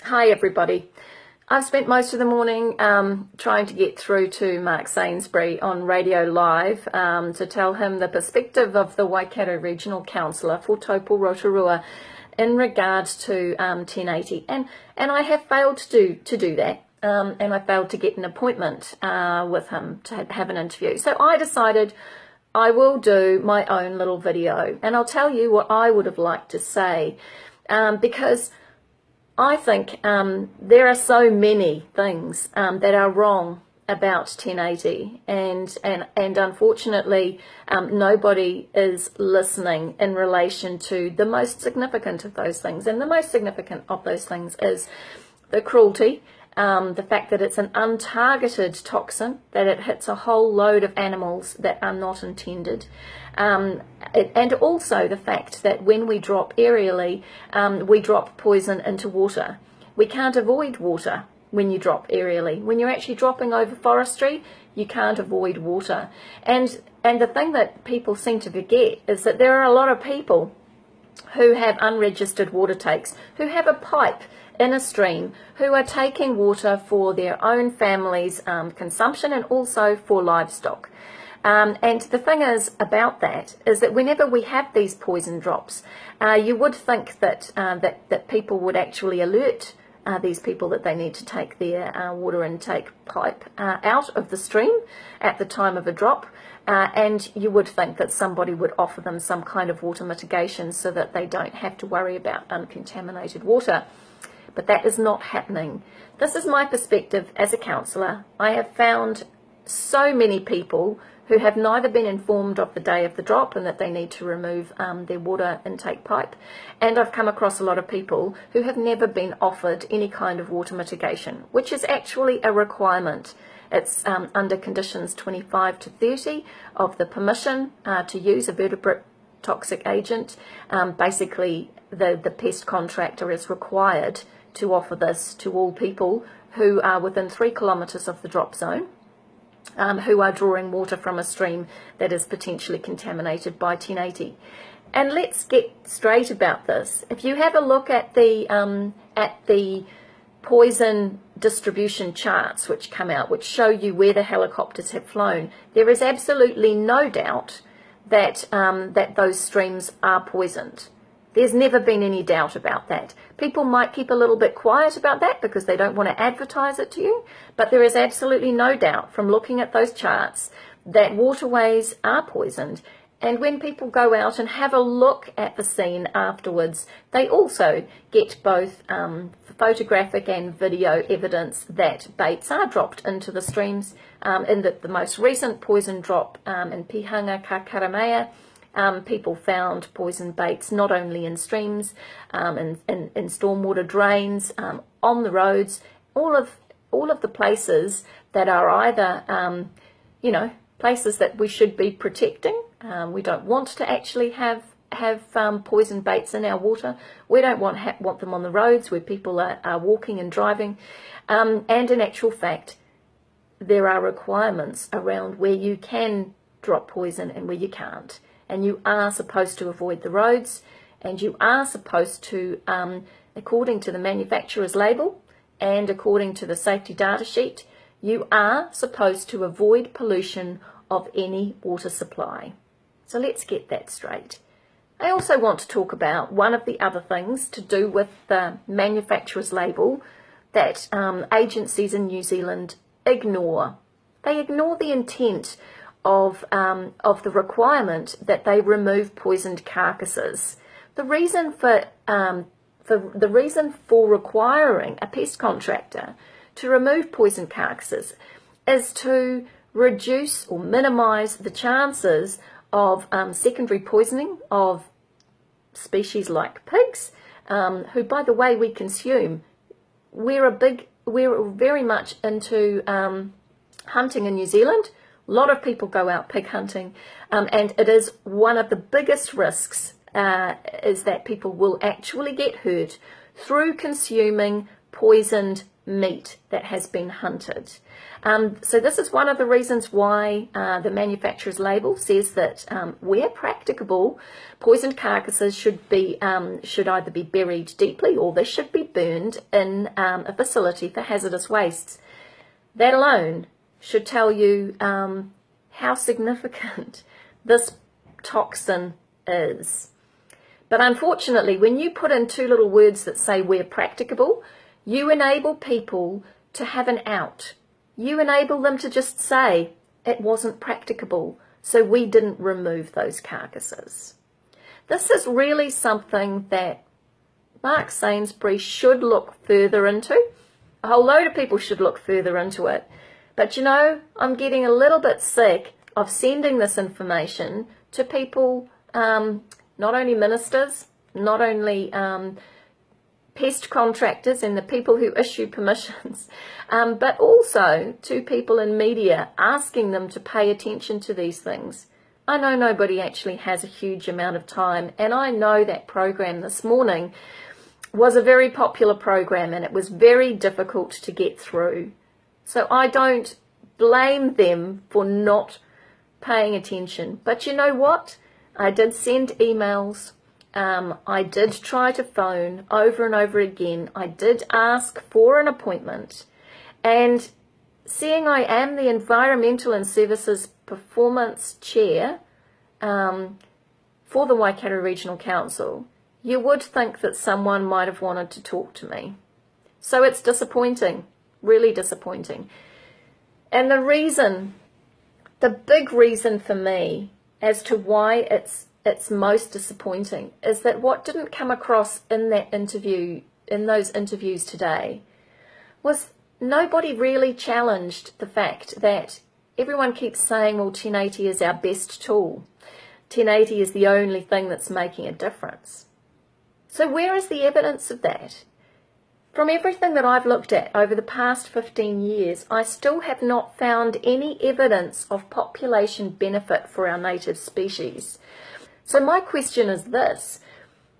Hi everybody. I've spent most of the morning trying to get through to Mark Sainsbury on RadioLive to tell him the perspective of the Waikato Regional Councillor for Taupo Rotorua in regards to 1080, and I have failed to do that, and I failed to get an appointment with him to have an interview. So I decided I will do my own little video, and I'll tell you what I would have liked to say, because I think there are so many things that are wrong about 1080, and unfortunately nobody is listening in relation to the most significant of those things. And the most significant of those things is the cruelty, the fact that it's an untargeted toxin, that it hits a whole load of animals that are not intended, and also the fact that when we drop aerially, we drop poison into water. We can't avoid water when you drop aerially. When you're actually dropping over forestry, you can't avoid water. And the thing that people seem to forget is that there are a lot of people who have unregistered water takes, who have a pipe in a stream, who are taking water for their own family's consumption and also for livestock. And the thing is about that is that whenever we have these poison drops, you would think that that people would actually alert these people that they need to take their water intake pipe out of the stream at the time of a drop, and you would think that somebody would offer them some kind of water mitigation so that they don't have to worry about uncontaminated water. But that is not happening. This is my perspective as a councillor. I have found so many people who have neither been informed of the day of the drop and that they need to remove their water intake pipe, and I've come across a lot of people who have never been offered any kind of water mitigation, which is actually a requirement. It's under conditions 25 to 30 of the permission to use a vertebrate toxic agent. Basically, the pest contractor is required to offer this to all people who are within 3 kilometres of the drop zone, who are drawing water from a stream that is potentially contaminated by 1080. And let's get straight about this. If you have a look at the poison distribution charts which come out, which show you where the helicopters have flown, there is absolutely no doubt that that those streams are poisoned. There's never been any doubt about that. People might keep a little bit quiet about that because they don't want to advertise it to you, but there is absolutely no doubt from looking at those charts that waterways are poisoned. And when people go out and have a look at the scene afterwards, they also get both photographic and video evidence that baits are dropped into the streams. In the most recent poison drop in Pihanga, Kakaramea, people found poison baits not only in streams, in stormwater drains, on the roads, all of the places that are either, places that we should be protecting. We don't want to actually have poison baits in our water. We don't want them on the roads where people are walking and driving. And in actual fact, there are requirements around where you can drop poison and where you can't. And you are supposed to avoid the roads, and you are supposed to, according to the manufacturer's label and according to the safety data sheet, you are supposed to avoid pollution of any water supply. So let's get that straight. I also want to talk about one of the other things to do with the manufacturer's label that agencies in New Zealand ignore. They ignore the intent of the requirement that they remove poisoned carcasses. The reason for requiring a pest contractor to remove poisoned carcasses is to reduce or minimise the chances of secondary poisoning of species like pigs, who, by the way, we consume. We're very much into hunting in New Zealand. A lot of people go out pig hunting, and it is one of the biggest risks is that people will actually get hurt through consuming poisoned meat that has been hunted. So this is one of the reasons why the manufacturer's label says that where practicable, poisoned carcasses should either be buried deeply or they should be burned in a facility for hazardous wastes. That alone should tell you how significant this toxin is. But unfortunately, when you put in two little words that say where practicable, you enable people to have an out. You enable them to just say it wasn't practicable, so we didn't remove those carcasses. This is really something that Mark Sainsbury should look further into. A whole load of people should look further into it. But you know, I'm getting a little bit sick of sending this information to people, not only ministers, not only pest contractors and the people who issue permissions, but also to people in media, asking them to pay attention to these things. I know nobody actually has a huge amount of time, and I know that program this morning was a very popular program and it was very difficult to get through. So I don't blame them for not paying attention. But you know what? I did send emails. I did try to phone over and over again. I did ask for an appointment. And seeing I am the Environmental and Services Performance Chair for the Waikato Regional Council, you would think that someone might have wanted to talk to me. So it's disappointing, really disappointing. And the big reason for me as to why it's most disappointing is that what didn't come across in those interviews today was nobody really challenged the fact that everyone keeps saying, well, 1080 is our best tool. 1080 is the only thing that's making a difference. So where is the evidence of that? From everything that I've looked at over the past 15 years, I still have not found any evidence of population benefit for our native species. So my question is this: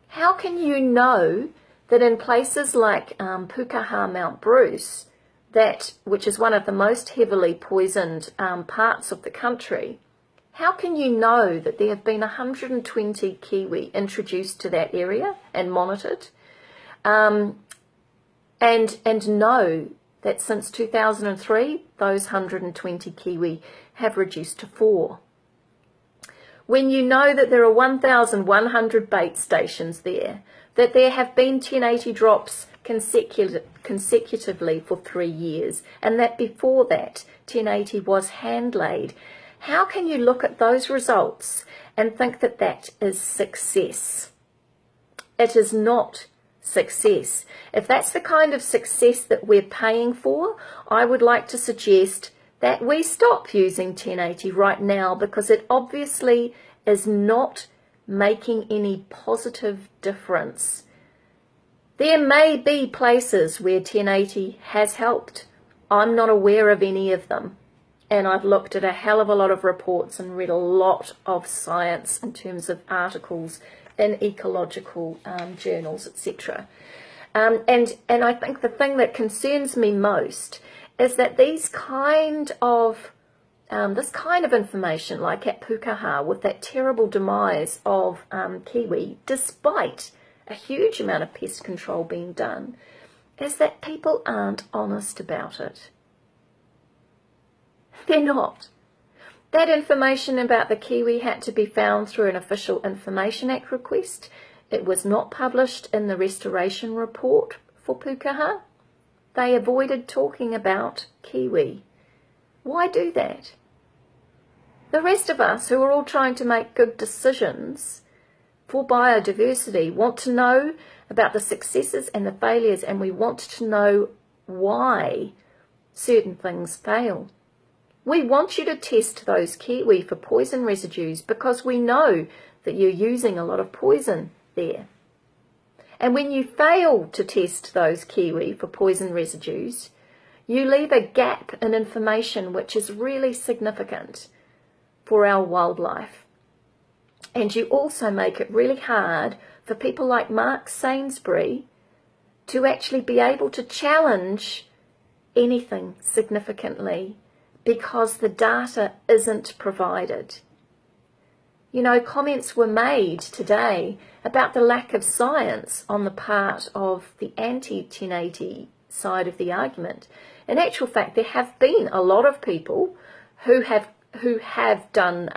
how can you know that in places like Pukaha, Mount Bruce, which is one of the most heavily poisoned parts of the country, how can you know that there have been 120 kiwi introduced to that area and monitored, and know that since 2003 those 120 kiwi have reduced to 4? When you know that there are 1,100 bait stations there, that there have been 1080 drops consecutively for 3 years, and that before that 1080 was hand laid, how can you look at those results and think that that is success? It is not success. If that's the kind of success that we're paying for, I would like to suggest that we stop using 1080 right now, because it obviously is not making any positive difference. There may be places where 1080 has helped. I'm not aware of any of them. And I've looked at a hell of a lot of reports and read a lot of science in terms of articles in ecological journals, etc. And I think the thing that concerns me most is that this kind of information, like at Pukaha, with that terrible demise of kiwi, despite a huge amount of pest control being done, is that people aren't honest about it. They're not. That information about the kiwi had to be found through an Official Information Act request. It was not published in the restoration report for Pukaha. They avoided talking about kiwi. Why do that? The rest of us, who are all trying to make good decisions for biodiversity, want to know about the successes and the failures, and we want to know why certain things fail. We want you to test those kiwi for poison residues because we know that you're using a lot of poison there. And when you fail to test those kiwi for poison residues, you leave a gap in information which is really significant for our wildlife. And you also make it really hard for people like Mark Sainsbury to actually be able to challenge anything significantly because the data isn't provided. You know, comments were made today about the lack of science on the part of the anti-1080 side of the argument. In actual fact, there have been a lot of people who have done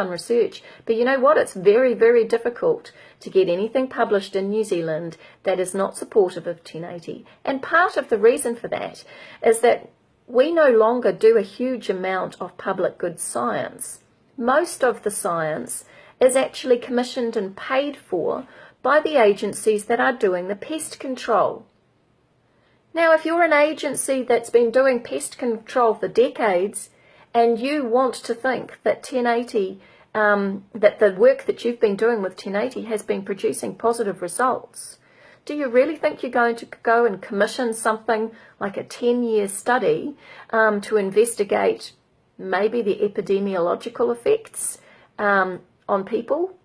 research, but you know what? It's very, very difficult to get anything published in New Zealand that is not supportive of 1080. And part of the reason for that is that we no longer do a huge amount of public good science. Most of the science is actually commissioned and paid for by the agencies that are doing the pest control. Now, if you're an agency that's been doing pest control for decades and you want to think that 1080, that the work that you've been doing with 1080 has been producing positive results, do you really think you're going to go and commission something like a 10-year study to investigate maybe the epidemiological effects on people,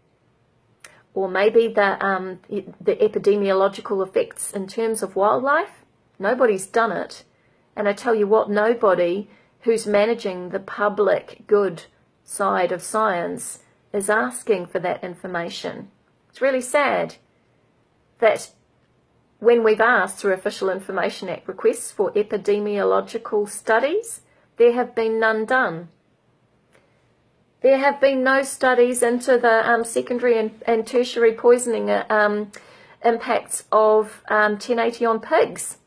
or maybe the epidemiological effects in terms of wildlife? Nobody's done it. And I tell you what, nobody who's managing the public good side of science is asking for that information. It's really sad that when we've asked through Official Information Act requests for epidemiological studies, there have been none done. There have been no studies into the secondary and tertiary poisoning impacts of 1080 on pigs,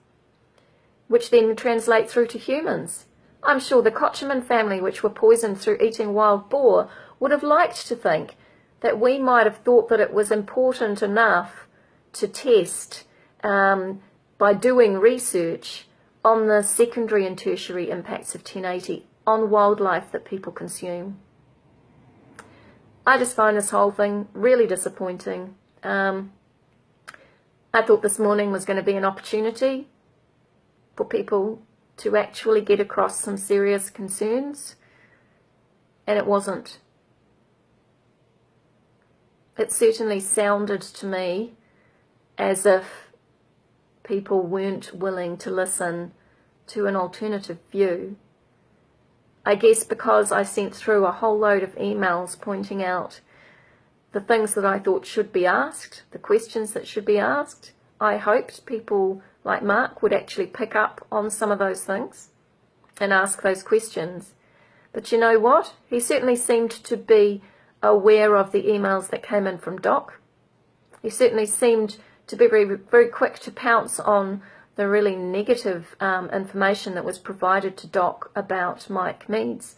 which then translate through to humans. I'm sure the Kocheman family, which were poisoned through eating wild boar, would have liked to think that we might have thought that it was important enough to test by doing research on the secondary and tertiary impacts of 1080 on wildlife that people consume. I just find this whole thing really disappointing. I thought this morning was going to be an opportunity for people to actually get across some serious concerns, and it wasn't. It certainly sounded to me as if people weren't willing to listen to an alternative view. I guess because I sent through a whole load of emails pointing out the things that I thought should be asked, the questions that should be asked. I hoped people like Mark would actually pick up on some of those things and ask those questions. But you know what? He certainly seemed to be aware of the emails that came in from Doc. He certainly seemed to be very, very quick to pounce on the really negative information that was provided to Doc about Mike Meads.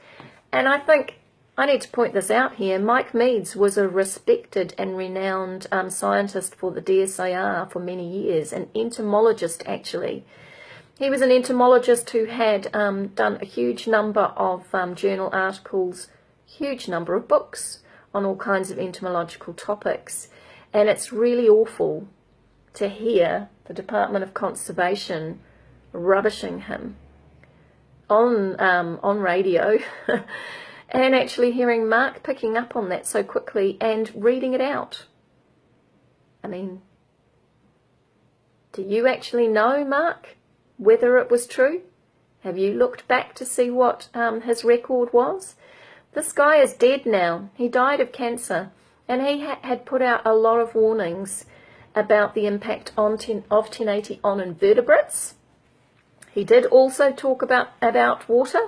And I think I need to point this out here. Mike Meads was a respected and renowned scientist for the DSIR for many years, an entomologist actually. He was an entomologist who had done a huge number of journal articles, huge number of books on all kinds of entomological topics. And it's really awful to hear the Department of Conservation rubbishing him on radio and actually hearing Mark picking up on that so quickly and reading it out. I mean, do you actually know, Mark, whether it was true? Have you looked back to see what his record was? This guy is dead now. He died of cancer, and he had put out a lot of warnings about the impact of 1080 on invertebrates. He did also talk about water,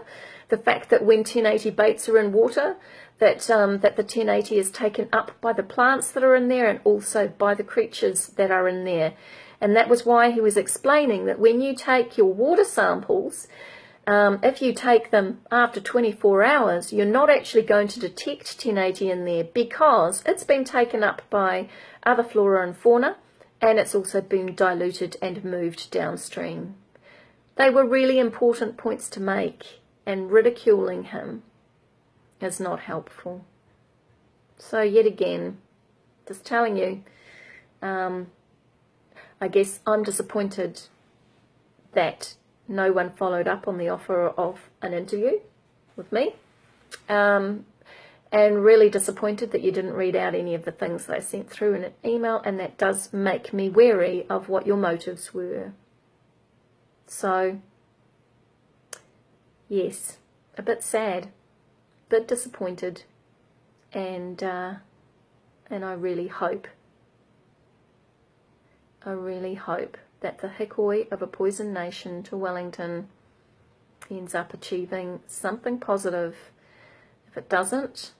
the fact that when 1080 baits are in water, that the 1080 is taken up by the plants that are in there and also by the creatures that are in there. And that was why he was explaining that when you take your water samples, if you take them after 24 hours, you're not actually going to detect 1080 in there because it's been taken up by other flora and fauna, and it's also been diluted and moved downstream. They were really important points to make, and ridiculing him is not helpful. So yet again, just telling you, I guess I'm disappointed that no one followed up on the offer of an interview with me. and really disappointed that you didn't read out any of the things that I sent through in an email, and that does make me wary of what your motives were. So, yes, a bit sad, a bit disappointed, and I really hope that the hikoi of a poisoned nation to Wellington ends up achieving something positive. If it doesn't,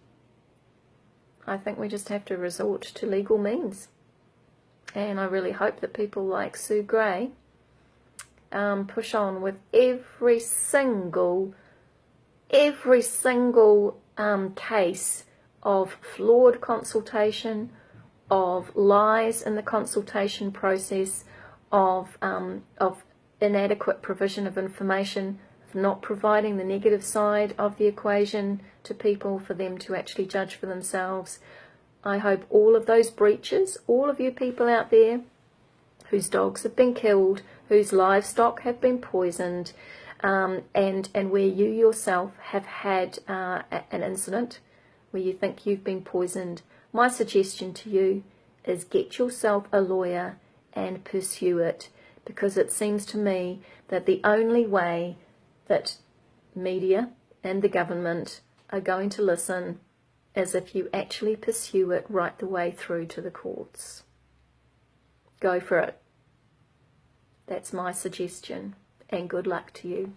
I think we just have to resort to legal means. And I really hope that people like Sue Gray push on with every single case of flawed consultation, of lies in the consultation process, of inadequate provision of information, of not providing the negative side of the equation to people for them to actually judge for themselves. I hope all of those breaches, all of you people out there whose dogs have been killed, whose livestock have been poisoned, and where you yourself have had an incident where you think you've been poisoned, my suggestion to you is get yourself a lawyer and pursue it, because it seems to me that the only way that media and the government are going to listen is if you actually pursue it right the way through to the courts. Go for it. That's my suggestion, and good luck to you.